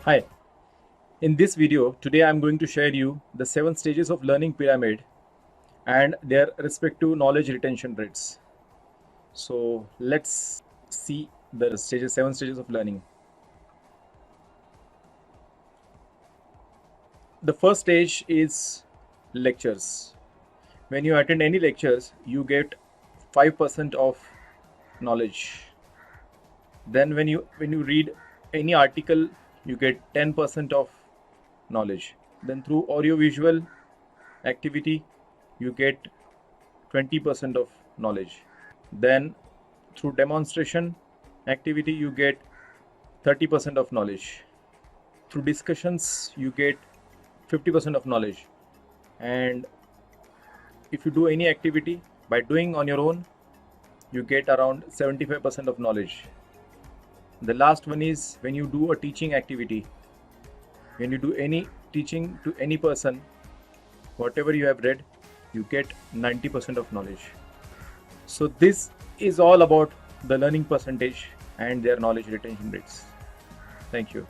Hi, in this video today I am going to share you the 7 stages of learning pyramid and their respective knowledge retention rates. So let's see the 7 stages of learning. The first stage is lectures. When you attend any lectures, you get 5% of knowledge. Then when you read any article, you get 10% of knowledge. Then through audiovisual activity, you get 20% of knowledge. Then through demonstration activity, you get 30% of knowledge. Through discussions, you get 50% of knowledge. And if you do any activity by doing on your own, you get around 75% of knowledge. The last one is when you do a teaching activity. When you do any teaching to any person, whatever you have read, you get 90% of knowledge. So this is all about the learning percentage and their knowledge retention rates. Thank you.